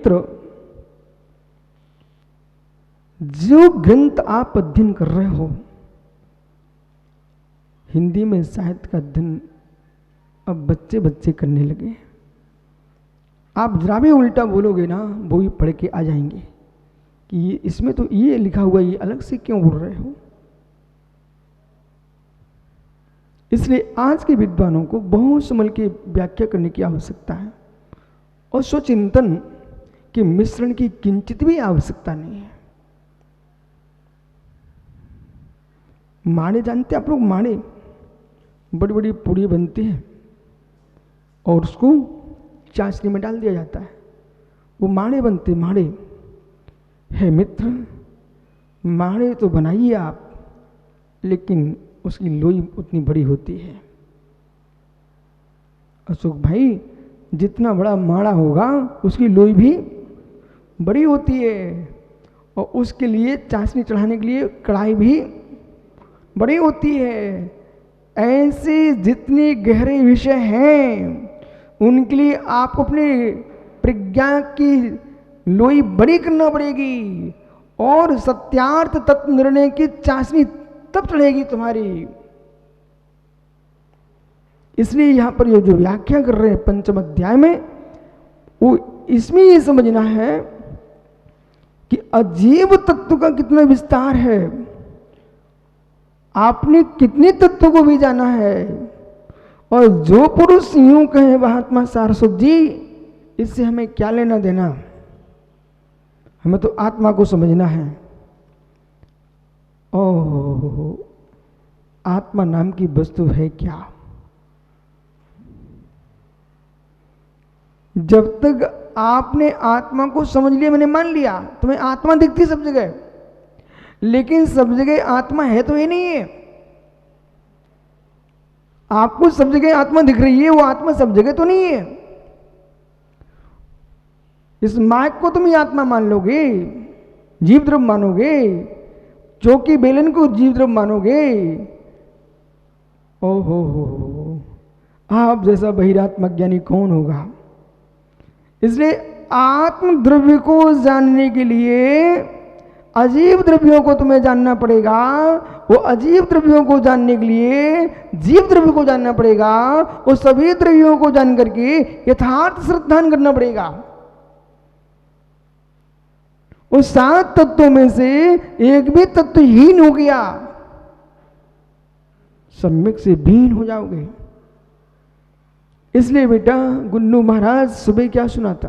मित्र, जो ग्रंथ आप अध्ययन कर रहे हो, हिंदी में साहित्य का अध्ययन अब बच्चे बच्चे करने लगे। आप जरा भी उल्टा बोलोगे ना, वो भी पढ़ के आ जाएंगे कि इसमें तो ये लिखा हुआ, ये अलग से क्यों बोल रहे हो। इसलिए आज के विद्वानों को बहुत संभल के व्याख्या करने की आवश्यकता है और स्वचिंतन के मिश्रण की किंचित भी आवश्यकता नहीं है। माड़े जानते हैं आप लोग? माड़े बड़ी बड़ी पूड़ी बनती है और उसको चाशनी में डाल दिया जाता है, वो माड़े बनते। माड़े है मित्र, माड़े तो बनाइए आप, लेकिन उसकी लोई उतनी बड़ी होती है। अशोक भाई, जितना बड़ा माड़ा होगा उसकी लोई भी बड़ी होती है और उसके लिए चाशनी चढ़ाने के लिए कढ़ाई भी बड़ी होती है। ऐसे जितने गहरे विषय हैं उनके लिए आपको अपने प्रज्ञा की लोई बड़ी करना पड़ेगी और सत्यार्थ तत्व निर्णय की चाशनी तब चढ़ेगी तुम्हारी। इसलिए यहां पर ये जो व्याख्या कर रहे हैं पंचम अध्याय में, वो इसमें ये समझना है कि अजीव तत्व का कितना विस्तार है, आपने कितने तत्वों को भी जाना है। और जो पुरुष यूं कहे महात्मा सारस्वत जी, इससे हमें क्या लेना देना, हमें तो आत्मा को समझना है। ओह, आत्मा नाम की वस्तु है क्या? जब तक आपने आत्मा को समझ लिया, मैंने मान लिया, तुम्हें आत्मा दिखती सब जगह, लेकिन सब जगह आत्मा है तो ये नहीं है। आपको सब जगह आत्मा दिख रही है, वो आत्मा सब जगह तो नहीं है। इस माइक को तुम ही आत्मा मान लोगे, जीव द्रव्य मानोगे, चौकी बेलन को जीव द्रव्य मानोगे। ओहो हो, आप जैसा बहिरात्मा ज्ञानी कौन होगा। इसलिए आत्म द्रव्य को जानने के लिए अजीव द्रव्यों को तुम्हें जानना पड़ेगा, वो अजीव द्रव्यों को जानने के लिए जीव द्रव्य को जानना पड़ेगा, वो सभी द्रव्यों को जान करके यथार्थ श्रद्धान करना पड़ेगा। उस 7 तत्वों में से एक भी तत्वहीन हो गया, सम्यक से भीन हो जाओगे। इसलिए बेटा गुन्नू महाराज सुबह क्या सुनाता,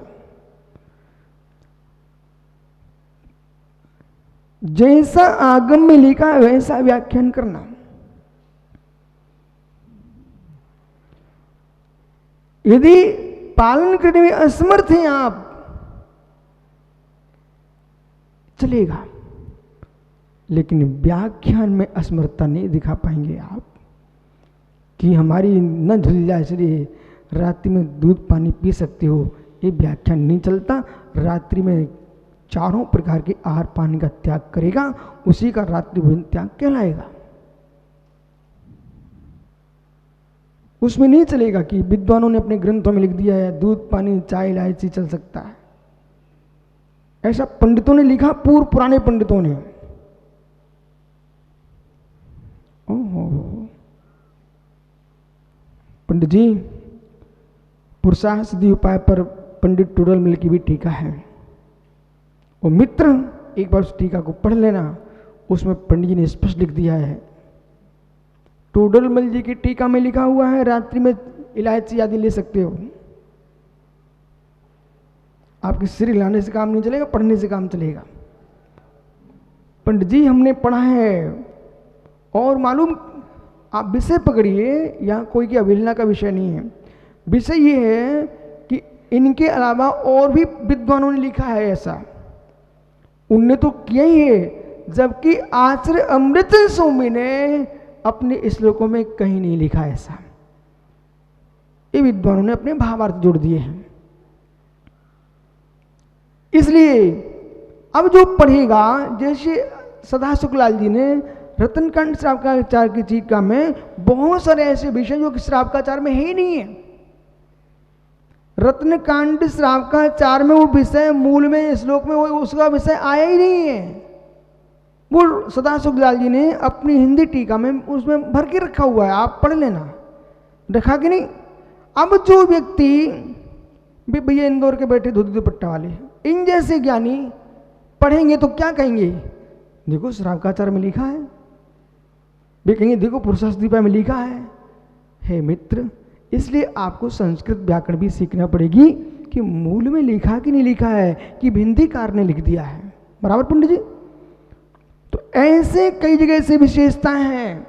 जैसा आगम में लिखा है वैसा व्याख्यान करना। यदि पालन करने में असमर्थ हैं आप, चलेगा, लेकिन व्याख्यान में असमर्थता नहीं दिखा पाएंगे आप कि हमारी न झुल्ला शरीर, रात्रि में दूध पानी पी सकते हो, ये व्याख्यान नहीं चलता। रात्रि में 4 प्रकार के आहार पानी का त्याग करेगा, उसी का रात्रि भोजन त्याग कहलाएगा। उसमें नहीं चलेगा कि विद्वानों ने अपने ग्रंथों में लिख दिया है दूध पानी चाय इलायची चल सकता है। ऐसा पंडितों ने लिखा, पुराने पंडितों ने। ओहो, पंडित जी, पुरुषार्थ सिद्धि उपाय पर पंडित टूडल मिल की भी टीका है। वो मित्र, एक बार उस टीका को पढ़ लेना, उसमें पंडित जी ने स्पष्ट लिख दिया है। टूडलमल जी की टीका में लिखा हुआ है रात्रि में इलायची आदि ले सकते हो। आपके सिर हिलाने से काम नहीं चलेगा, पढ़ने से काम चलेगा। पंडित जी हमने पढ़ा है और मालूम, आप विषय पकड़िए, यहाँ कोई की अवहेलना का विषय नहीं है। विषय ये है कि इनके अलावा और भी विद्वानों ने लिखा है ऐसा, उनने तो किया ही है, जबकि आचार्य अमृत स्वामी ने अपने श्लोकों में कहीं नहीं लिखा ऐसा। ये विद्वानों ने अपने भावार्थ जोड़ दिए हैं। इसलिए अब जो पढ़ेगा, जैसे सदा सुखलाल जी ने रतनकांड श्रावकाचार की टीका में बहुत सारे ऐसे विषय जो कि श्रावकाचार में है ही नहीं है, रत्न कांड श्रावकाचार में वो विषय मूल में श्लोक में वो उसका विषय आया ही नहीं है। वो सदा सुखलाल जी ने अपनी हिंदी टीका में उसमें भर के रखा हुआ है, आप पढ़ लेना, रखा कि नहीं। अब जो व्यक्ति भी भैया इंदौर के बैठे धोती दुपट्टा वाले, इन जैसे ज्ञानी पढ़ेंगे तो क्या कहेंगे, देखो श्रावकाचार में लिखा है, वे कहेंगे देखो पुरुषार्थ दीपा में लिखा है। हे मित्र, इसलिए आपको संस्कृत व्याकरण भी सीखना पड़ेगी कि मूल में लिखा कि नहीं लिखा है, कि हिंदीकार ने लिख दिया है। बराबर पंडित जी। तो ऐसे कई जगह से विशेषताएं हैं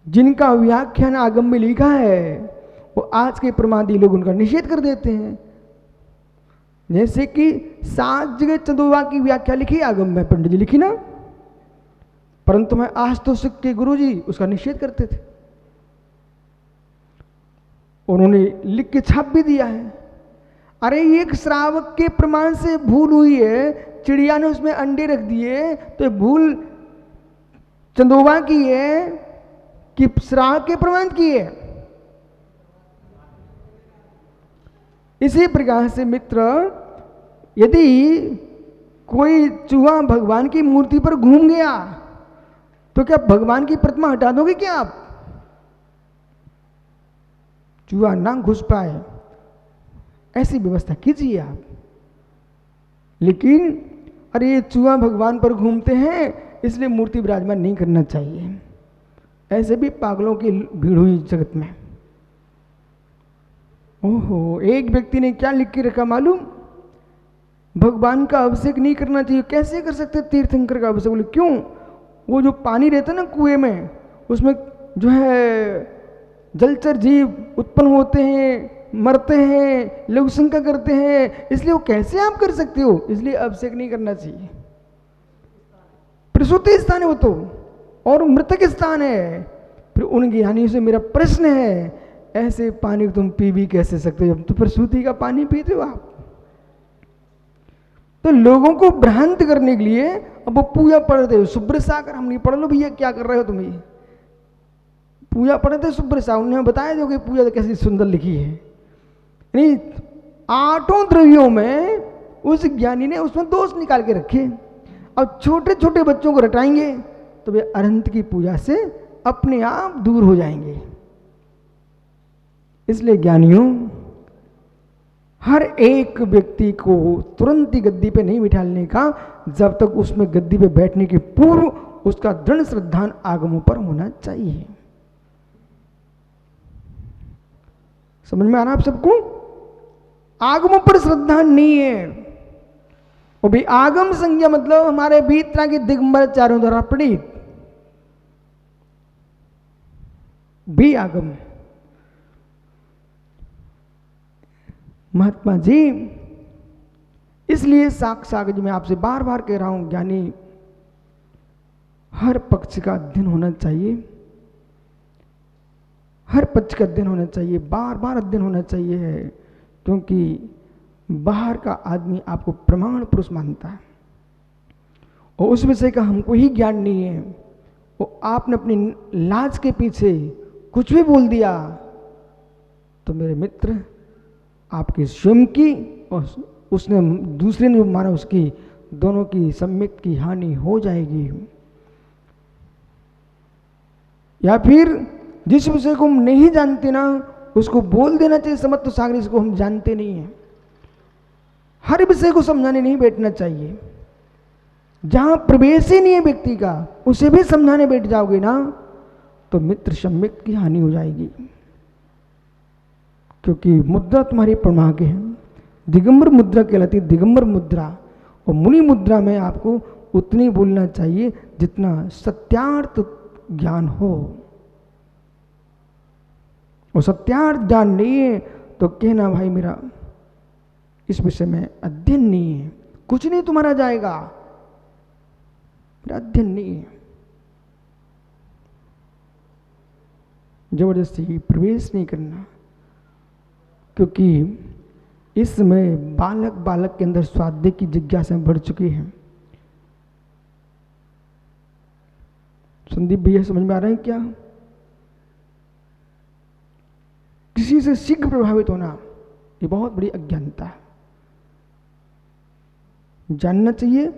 जिनका व्याख्यान आगम में लिखा है, वो आज के प्रमादी लोग उनका निषेध कर देते हैं। जैसे कि 7 जगह चंदोबा की व्याख्या लिखी आगम में, पंडित जी लिखी ना, परंतु मैं आज तो सिख के गुरु जी उसका निषेध करते थे। उन्होंने लिख के छाप भी दिया है। अरे एक श्रावक के प्रमाण से भूल हुई है, चिड़िया ने उसमें अंडे रख दिए, तो भूल चंदोबा की है कि श्रावक के प्रमाण की है। इसी प्रकार से मित्र, यदि कोई चूहा भगवान की मूर्ति पर घूम गया तो क्या भगवान की प्रतिमा हटा दोगे क्या आप? चूहा ना घुस पाए ऐसी व्यवस्था कीजिए आप। लेकिन अरे ये चूहा भगवान पर घूमते हैं इसलिए मूर्ति विराजमान नहीं करना चाहिए, ऐसे भी पागलों की भीड़ हुई जगत में। ओहो, एक व्यक्ति ने क्या लिख के रखा मालूम, भगवान का अभिषेक नहीं करना चाहिए। कैसे कर सकते तीर्थंकर का अभिषेक? बोले क्यों? वो जो पानी रहता है ना कुएं में, उसमें जो है जलचर जीव उत्पन्न होते हैं, मरते हैं, लोग शंका करते हैं, इसलिए वो कैसे आप कर सकते हो? इसलिए अभिषेक नहीं करना चाहिए। प्रसूति स्थान है वो तो, और मृतक स्थान है। फिर उन ज्ञानियों से मेरा प्रश्न है, ऐसे पानी को तुम पी भी कैसे सकते हो जब तो प्रसूति का पानी पीते हो आप? तो लोगों को भ्रांत करने के लिए अब वो पूजा पढ़ रहे हो, शुभ्र सागर हम नहीं पढ़ लो भैया, क्या कर रहे हो तुम? ये पूजा पढ़े थे शुभ्र सागर, उन्हें बताया दो कि पूजा तो कैसी सुंदर लिखी है। नहीं, 8 द्रव्यों में उस ज्ञानी ने उसमें दोष निकाल के रखे। अब छोटे छोटे बच्चों को रटाएंगे तो वे अनंत की पूजा से अपने आप दूर हो जाएंगे। इसलिए ज्ञानियों, हर एक व्यक्ति को तुरंत ही गद्दी पे नहीं बिठाने का, जब तक उसमें गद्दी पे बैठने के पूर्व उसका दृढ़ श्रद्धान आगमों पर होना चाहिए। समझ में आ रहा आप सबको? आगमों पर श्रद्धा नहीं है। वो भी आगम संज्ञा मतलब हमारे भीतर के दिगंबर चारों द्वारा प्रणीत भी आगम। महात्मा जी, इसलिए साक्षात जी मैं आपसे बार बार कह रहा हूं, ज्ञानी हर पक्ष का अध्ययन होना चाहिए, हर पक्ष का अध्ययन होना चाहिए, बार बार अध्ययन होना चाहिए। क्योंकि बाहर का आदमी आपको प्रमाण पुरुष मानता है और उस विषय का हमको ही ज्ञान नहीं है। वो आपने अपनी लाज के पीछे कुछ भी बोल दिया तो मेरे मित्र, आपकी स्वयं की और उसने दूसरे ने माना उसकी, दोनों की सम्यक की हानि हो जाएगी। या फिर जिस विषय को हम नहीं जानते ना, उसको बोल देना चाहिए समझ तो सागर, इसको हम जानते नहीं है। हर विषय को समझाने नहीं बैठना चाहिए। जहां प्रवेश ही नहीं है व्यक्ति का, उसे भी समझाने बैठ जाओगे ना तो मित्र सम्यक की हानि हो जाएगी। क्योंकि मुद्रा तुम्हारी प्रमाग है, दिगंबर मुद्रा कहलाती, दिगंबर मुद्रा। और मुनि मुद्रा में आपको उतनी बोलना चाहिए जितना सत्यार्थ ज्ञान हो। और सत्यार्थ ज्ञान नहीं है तो कहना भाई मेरा इस विषय में अध्ययन नहीं है, कुछ नहीं तुम्हारा जाएगा, मेरा अध्ययन नहीं है। जबरदस्ती प्रवेश नहीं करना। क्योंकि इस समय बालक बालक के अंदर स्वाध्याय की जिज्ञासा बढ़ चुकी है। संदीप भैया समझ में आ रहा है क्या? से शीघ्र प्रभावित होना, ये बहुत बड़ी अज्ञानता है। जानना चाहिए,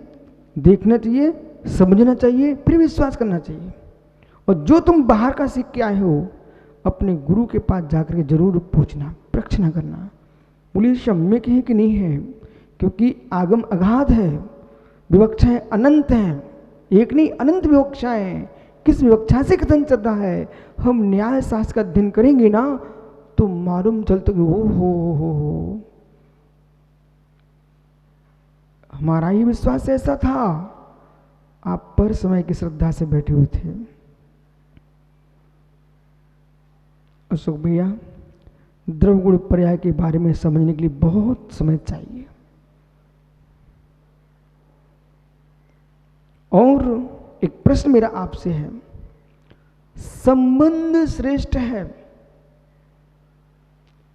देखना चाहिए, समझना चाहिए, फिर विश्वास करना चाहिए। और जो तुम बाहर का सीख के आए हो, अपने गुरु के पास जाकर के जरूर पूछना, प्रश्न करना, बोलिए सम्यक है कि नहीं है, क्योंकि आगम अगाध है, विवक्षाएं अनंत हैं, एक नहीं अनंत विवक्षाएं। किस विवक्षा से कथन चल रहा है, हम न्याय शास्त्र का अध्ययन करेंगे ना तो मालूम चलता कि ओ हो। हमारा ही विश्वास ऐसा था, आप पर समय की श्रद्धा से बैठे हुए थे। अशोक भैया, द्रवगुण पर्याय के बारे में समझने के लिए बहुत समय चाहिए। और एक प्रश्न मेरा आपसे है, संबंध श्रेष्ठ है,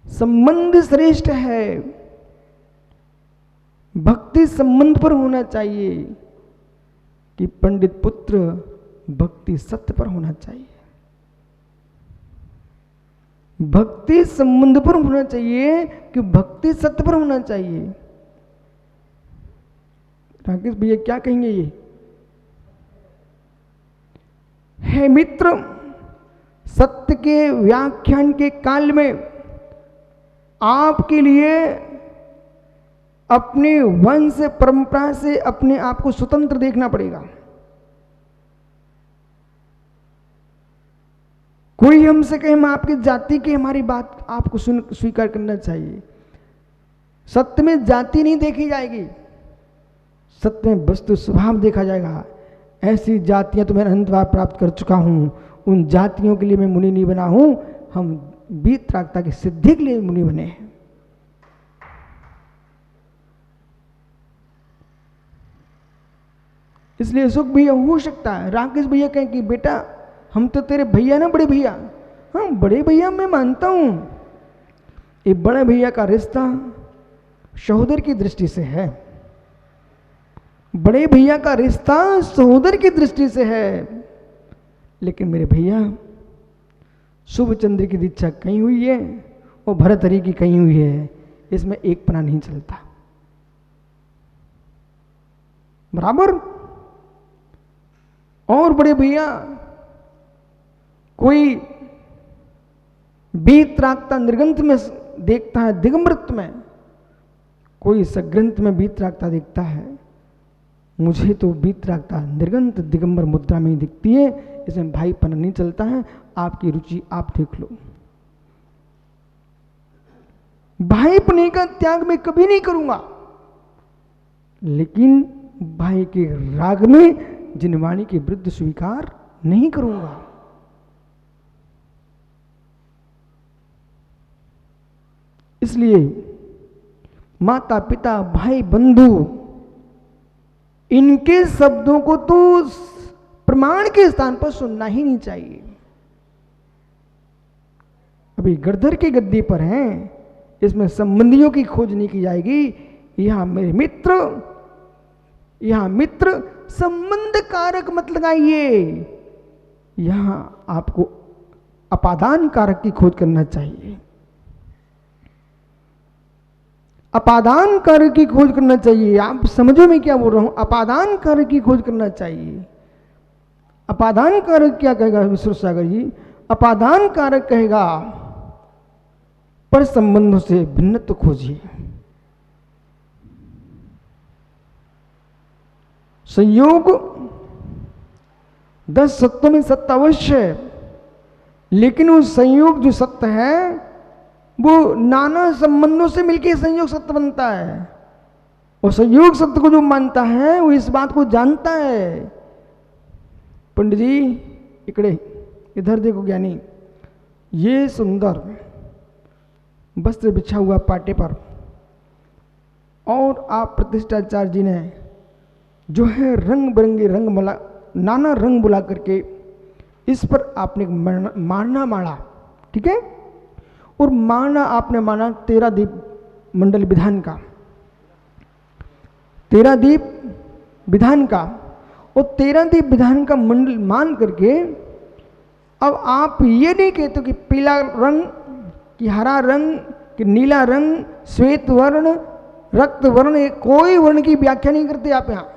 संबंध श्रेष्ठ है, भक्ति संबंध पर होना चाहिए कि पंडित पुत्र भक्ति सत्य पर होना चाहिए? भक्ति संबंध पर होना चाहिए कि भक्ति सत्य पर होना चाहिए? राकेश भैया क्या कहेंगे? ये है मित्र, सत्य के व्याख्यान के काल में आपके लिए अपने वंश परंपरा से अपने आप को स्वतंत्र देखना पड़ेगा। कोई हमसे कहे हम आपकी जाति की, हमारी बात आपको स्वीकार करना चाहिए। सत्य में जाति नहीं देखी जाएगी, सत्य में वस्तु स्वभाव देखा जाएगा। ऐसी जातियां तो मैं अनंत बार प्राप्त कर चुका हूं, उन जातियों के लिए मैं मुनि नहीं बना हूं, हम वीतरागता की सिद्धि के लिए मुनि बने हैं। इसलिए अशोक भैया हो सकता है राकेश भैया कहें कि बेटा हम तो तेरे भैया ना, बड़े भैया। हाँ बड़े भैया मैं मानता हूं, ये बड़े भैया का रिश्ता सहोदर की दृष्टि से है, बड़े भैया का रिश्ता सहोदर की दृष्टि से है। लेकिन मेरे भैया शुभ चंद्र की दीक्षा कहीं हुई है और भरतहरि की कहीं हुई है, इसमें एक पना नहीं चलता। बराबर। और बड़े भैया कोई वीतरागता निर्गंथ में देखता है दिगंबरत्व में, कोई सग्रंथ में वीतरागता देखता है। मुझे तो वीतरागता निर्गंथ दिगंबर मुद्रा में ही दिखती है, इसमें भाईपन नहीं चलता है। आपकी रुचि आप देख लो। भाईपने का त्याग मैं कभी नहीं करूंगा, लेकिन भाई के राग में जिनवाणी के विरुद्ध स्वीकार नहीं करूंगा। इसलिए माता पिता भाई बंधु इनके शब्दों को तो प्रमाण के स्थान पर सुनना ही नहीं चाहिए। अभी गड़धर की गद्दी पर हैं, इसमें संबंधियों की खोज नहीं की जाएगी। यहां मेरे मित्र, यहां मित्र संबंध कारक मत लगाइए, यहां आपको अपादान कारक की खोज करना चाहिए। अपादान कारक की खोज करना चाहिए। आप समझो मैं क्या बोल रहा हूं, अपादान कारक की खोज करना चाहिए। अपादान कारक क्या कहेगा विश्व सागर जी? अपादान कारक कहेगा पर संबंधों से भिन्नत्व खोजिए। संयोग 10 सत्यों में सत्य अवश्य है, लेकिन वो संयोग जो सत्य है वो नाना संबंधों से मिलकर संयोग सत्य बनता है। और संयोग सत्य को जो मानता है वो इस बात को जानता है। पंडित जी इकड़े इधर देखो ज्ञानी, ये सुंदर वस्त्र बिछा हुआ पाटे पर, और आप प्रतिष्ठाचार्य जी ने जो है रंग बिरंगे रंग मला, नाना रंग बुला करके इस पर आपने मारना मारा, ठीक है? और माना आपने माना 13 दीप मंडल विधान का, 13 दीप विधान का, और 13 दीप विधान का मंडल मान करके अब आप ये नहीं कहते कि पीला रंग कि हरा रंग, कि नीला रंग, श्वेत वर्ण, रक्त वर्ण, कोई वर्ण की व्याख्या नहीं करते आप यहाँ।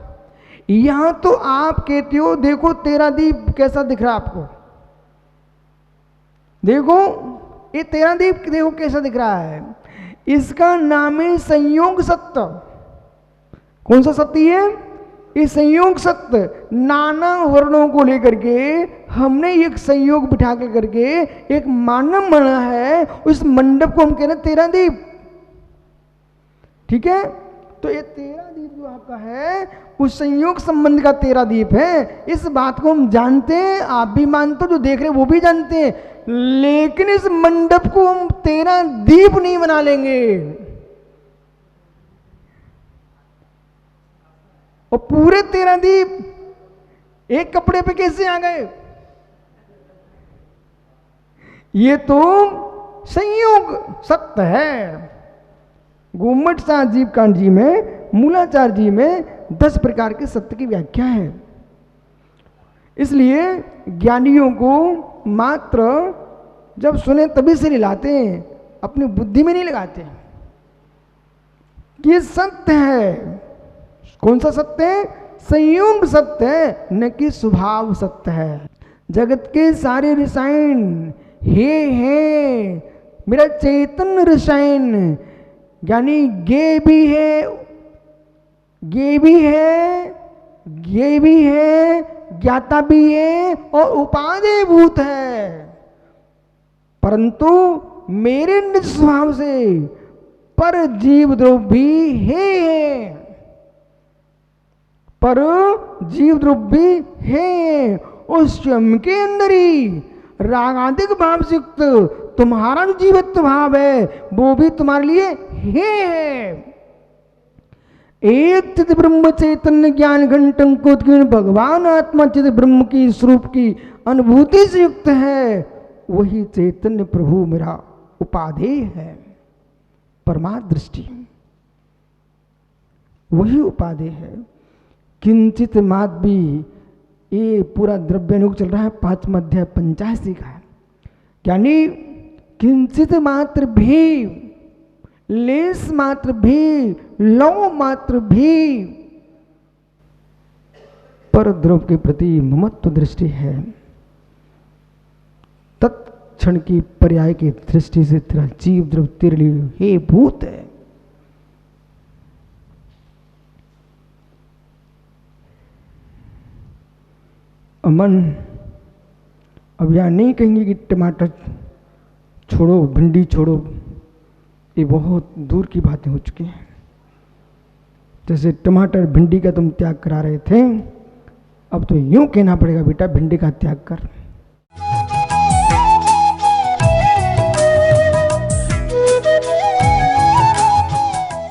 यहाँ तो आप कहते हो देखो तेरा दीप कैसा दिख रहा है आपको, देखो ये तेरा दीप देखो कैसा दिख रहा है। इसका नाम है संयोग सत्य। कौन सा सत्य है? ये संयोग सत्य। नाना वर्णों को लेकर के हमने एक संयोग बिठा के करके एक मानव बना है, उस मंडप को हम कह रहे हैं तेरा दीप। ठीक है, तो ये तेरा दीप जो आपका है उस संयोग संबंध का तेरा दीप है। इस बात को हम जानते हैं, आप भी मानते हो, जो देख रहे हैं वो भी जानते हैं, लेकिन इस मंडप को हम तेरा दीप नहीं बना लेंगे। और पूरे तेरा दीप एक कपड़े पे कैसे आ गए? ये तो संयोग सत्य है। गोमट शाह जीव कांड जी में, मूलाचार जी में 10 प्रकार के सत्य की व्याख्या है। इसलिए ज्ञानियों को मात्र जब सुने तभी से लाते हैं, अपनी बुद्धि में नहीं लगाते कि सत्य है। कौन सा सत्य है? संयोग सत्य है, न कि स्वभाव सत्य है। जगत के सारे रसायन हे मेरा चैतन्य रसायन, यानी ये भी है, ये भी है, ये भी है, ज्ञाता भी है और उपादेय भूत है, परंतु मेरे निज स्वभाव से पर जीव द्रव्य भी है, पर जीव द्रव्य भी है। उस स्वयं के अंदर ही रागादिक भाव से युक्त तुम्हारा जो जीवत्व भाव है वो भी तुम्हारे लिए है। एक चित ब्रह्म चैतन्य ज्ञान घंटं को भगवान आत्मा चित ब्रह्म की स्वरूप की अनुभूति से युक्त है, वही चैतन्य प्रभु मेरा उपाधेय है। परमार्थ दृष्टि वही उपाधेय है। किंचित मात भी, ये पूरा द्रव्यानुग चल रहा है 5वां अध्याय 85 का, यानी किंचित मात्र भी, लेस मात्र भी, लौ मात्र भी पर द्रव्य के प्रति ममत्व दृष्टि है। तत्क्षण की पर्याय की दृष्टि से तेरा जीव द्रव्य तेरे लिए हे भूत है। अमन अब यहाँ नहीं कहेंगे कि टमाटर छोड़ो, भिंडी छोड़ो, ये बहुत दूर की बातें हो चुकी हैं। जैसे टमाटर भिंडी का तुम त्याग करा रहे थे, अब तो यूं कहना पड़ेगा बेटा भिंडी का त्याग कर।